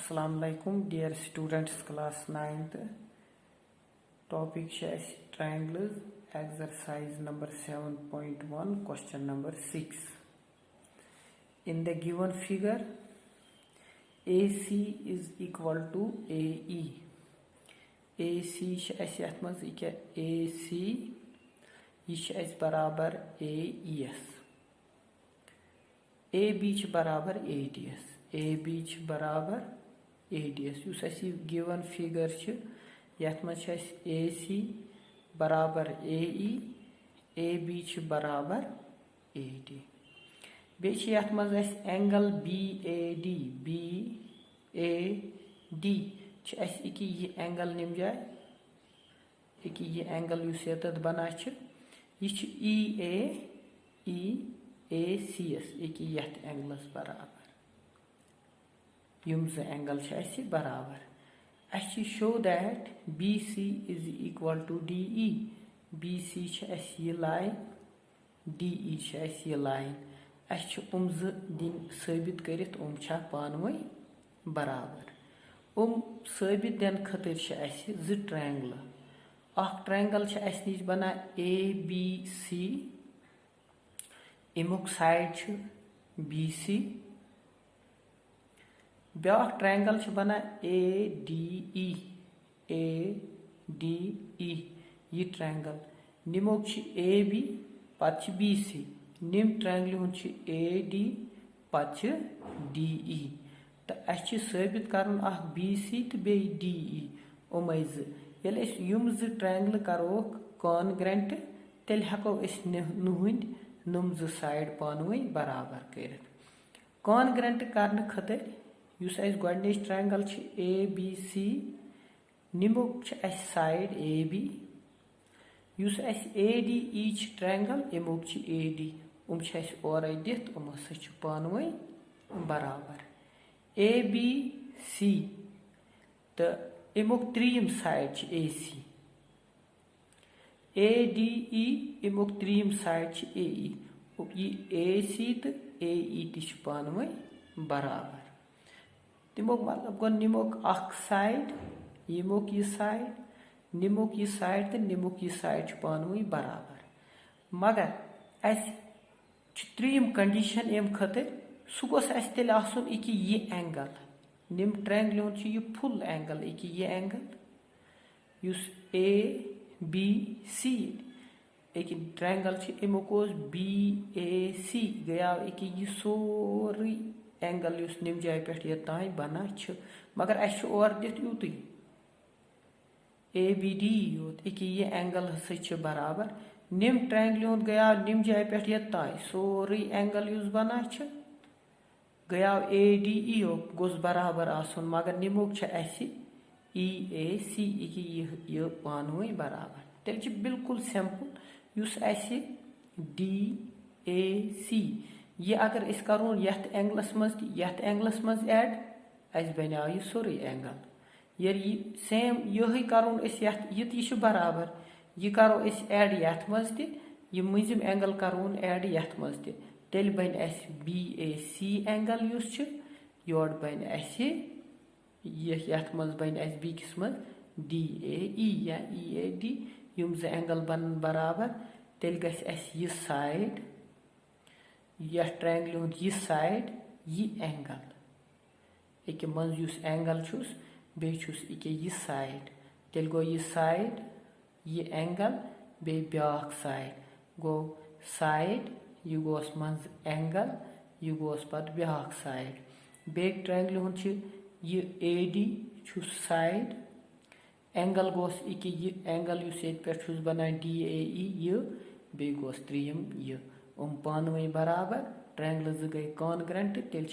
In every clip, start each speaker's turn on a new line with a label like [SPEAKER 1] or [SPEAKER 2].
[SPEAKER 1] Assalamu alaikum dear students class 9th topic is triangles exercise number 7.1 question number 6. In the given figure AC is equal to AE. AC is AC is barabar AES. AB barabar ADS. AB barabar ADS. Yus asi given figure yat maz AC barabar AE, AB barabar AD. Bechi yat maz angle BAD. BAD ch iki angle nimja. Iki angle yus yatad bana ch. Yich EACS. Iki yat angles barabar. Yum's angle is barabar. Actually show that BC is equal to DE. BC is a line, DE is a line. Actually din sabit karit cha panway barabar. Sabit den khatir is z triangle. Triangle is nish bana ABC. Imuk side BC. Byak triangle bana ADE. Ye triangle. Nimok AB pach BC. Nim triangle AD pach DE. The achi sabit karun BC to be DE. Omaiz. Yel is yums triangle karo congruent. Tel hako is nuhind nums side panway barabar karit. Congruent karn khatir. Yus as godnish triangle ABC, nimuk side AB. Yus as AD each triangle, imuk AD. Chas orai dit such panway barabar. ABC, the imuk trim side AC. ADE, imuk trim side AE. AC the AE tish panway barabar. Nimok matlab go nimok ak side, yimok ye side, nimok ye side te nimok ye side panway barabar. Magar as trim condition em khatir sugos as tel asun iki ye angle. Nim triangle ye full angle iki ye angle. Use ABC. Iki triangle emokos BAC gaya iki ye sori angle yus nim jai pet yattai bana ch magar ash or dit yuti ABD yut iki ye angle sach barabar nim triangle gaya nim jai pet yattai sori angle yus bana ch gaya ADE yo gos barabar asun magar nimok ch asi EAC iki ye panway barabar tel ch bilkul simple yus asi DAC ये अगर इस करूँ यथ angles मज add अस बनाव ये सोरे angle ये सेम यही करूँ इस यथ ये बराबर ये करो इस ऐड यथ मज ते ये मुजिम एंगल करूँ ऐड यथ मज ते तेल बन अस BAC एंगल युस योर बन अस ये यथ मज बन अस बीकिस मज DAE या EAD युम ज एंगल बन बराबर तेल गस अस ये साइड यह ट्रायंगल ये साइड ये एंगल एक मज युस एंगल छुस बे छुस इके ये साइड तेल गो ये साइड ये एंगल बे ब्याक साइड गो साइड ये गोस मज एंगल ये गोस पत ब्याक साइड बे ट्रायंगल ये AD छुस साइड एंगल गोस इके ये एंगल युस ये पे छुस बना DAE ये बे गोस त्रियम ये पानवे बराबर ट्रायंगल गई कॉन्ग्रेंट तेल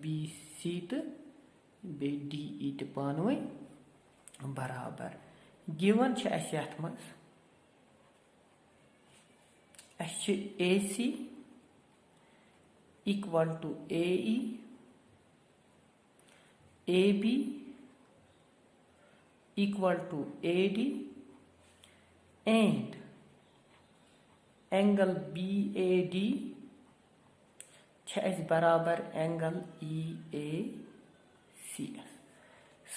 [SPEAKER 1] BC तो DE तो पानवे बराबर गिवन यथ मज AC equal to AE AB equal to AD and angle BAD is barabar angle EACS.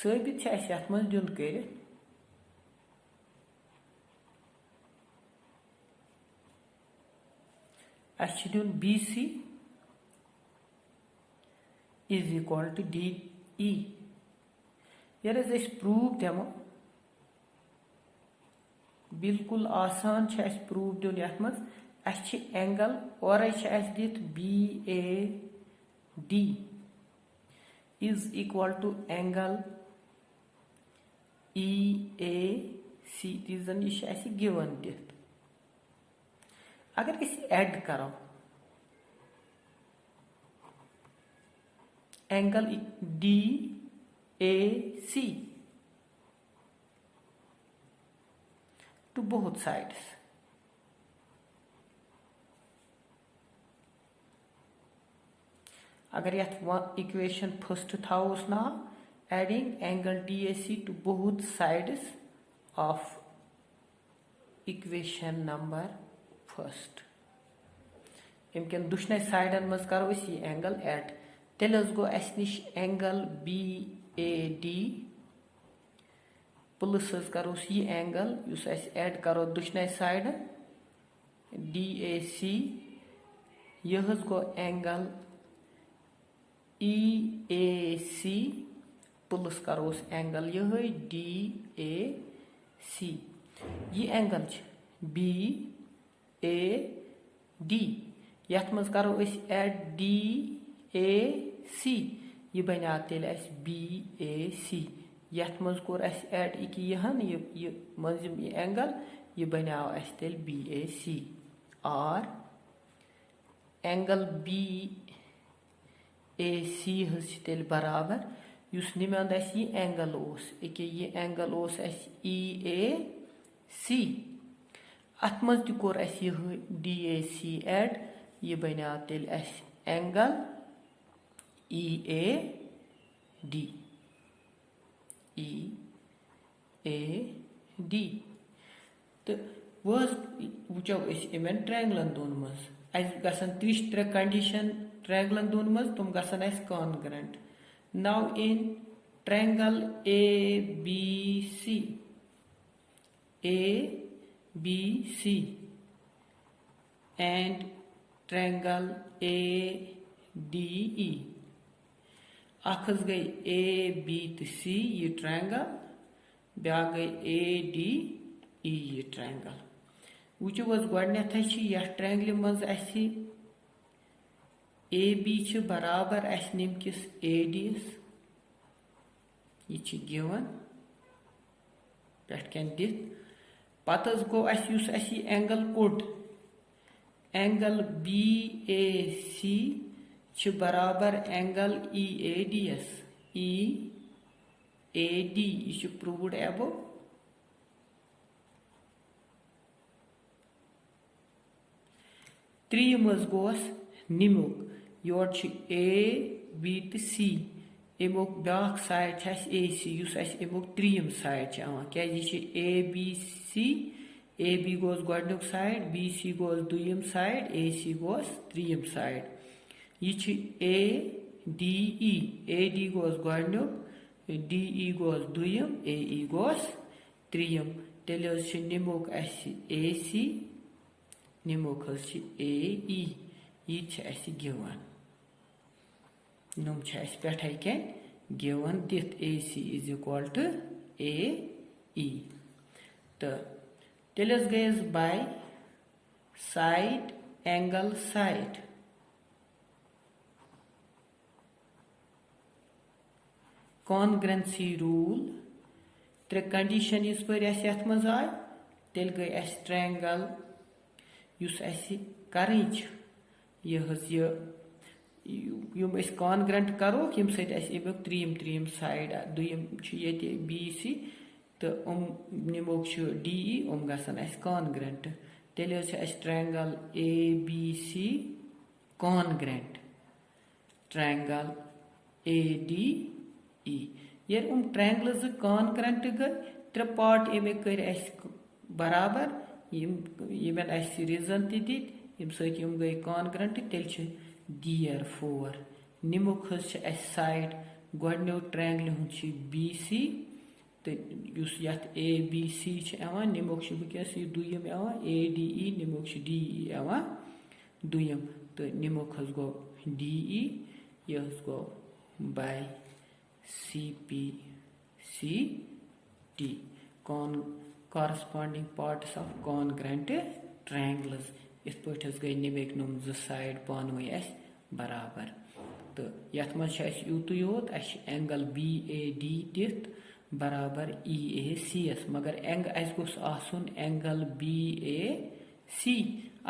[SPEAKER 1] साबित छ अस यथ मज दिन करित अस दिन BC is equal to DE. यार अस प्रूफ दमो बिल्कुल आसान छ अस प्रूफ दिन यथ मज अस एंगल और अस दित BAD is equal to angle EAC. Reason यह अस गिवन दित अगर अस ऐड करो angle DAC to both sides, अगर यथ इक्वेशन फर्स्ट थाउस ना adding angle DAC to both sides of equation number first इनकन दुश्ने साइडन मज करो ये एंगल एड तेल गो अस निश एंगल BAD प्लस करो ये एंगल युस अस एड करो दुश्ने साइड DAC यह गो एंगल EAC प्लस करो एंगल यह DAC ये एंगल BAD यथ मज करो एड DAC यह बना तेल BAC यथ मज कोर एड यहन यह मजिम यह एंगल यह बनाव तेल BAC और एंगल BAC तेल बराबर युस निमंद यह एंगल यह एंगल EAC अत मज तोर यह DAC एड यह बनाव तेल एंगल EAD तो वो इन ट्रायंगलन दोन मज गसन त्रिश त्रे कंडीशन ट्रायंगलन दोन मज तुम गसन congruent now in triangle ABC and triangle ADE अखज गई AB तो C ये ट्रायंगल ब्या गई ADE ये ट्रायंगल वो गोडनेथ यह ट्रायंगल मज AB बराबर निम किस AD यह गिवन पे दित पत गो एंगल कोट एंगल BAC बराबर एंगल EAD यह प्रूव्ड एबो त्रीय मज गोस निमुक योर AB तो C अमुक ब्याक साइड AC अमुक त्रीम साइड क्या ABC AB गोस गोडनुक साइड BC गोस दुयम साइड AC गोस त्रीम साइड यह AD गोस गोडनुक DE गोस दुयम AE गोस त्रीम तेल निमुक AC निमुक AE यह गिवन नुम पे क्या गिवन दित AC is equal to AE तो तेल गयस by side angle side congruency rule त्रे कंडीशन इस पर यथ मज आय तेल गई ट्रायंगल युस करच यह कॉन्ग्रेंट करो यम समुक त्रीम साइड दुयम ये BC तो निमुक DE गसन कॉन्ग्रेंट तेल triangle ABC congruent triangle ADE ये ट्रायंगल कॉन्ग्रेंट गई त्रे पार्ट अमिक कर बराबर यमन रीजन दित यम सम गई कॉन्ग्रेंट तेल देयर फोर निमुक साइड गोडन्यो ट्रायंगल हुंद बी सी तो यथ ए बी सी निमोक वनकस यह दुयम A D E निमोक D E दुयम तो निमोक गो डी ई यह गो by C P C T corresponding parts of congruent triangles इस पे गई निमेक नुम जो साइड पान वे बराबर तो यथ मज यूत योत एंगल बी ए डी दित बराबर ई ए सी एस मगर गोस आसुन एंगल बी ए सी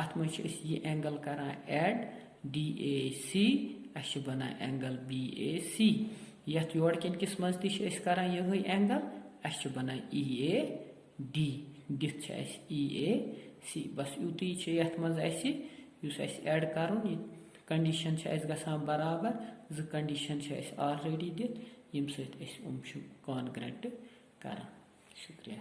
[SPEAKER 1] अत मज ये एंगल करान एड डी ए सी अस बना एंगल बी ए सी यथ योड़ किन किस मज तस करान यही एंगल अस बना ई ए डी दित ई ए सी बस यूत यथ मज एड कर कंडीशन गसान बराबर जो कंडीशन ऑलरेडी दित यम सत कॉन्ग्रेंट कर शुक्रिया।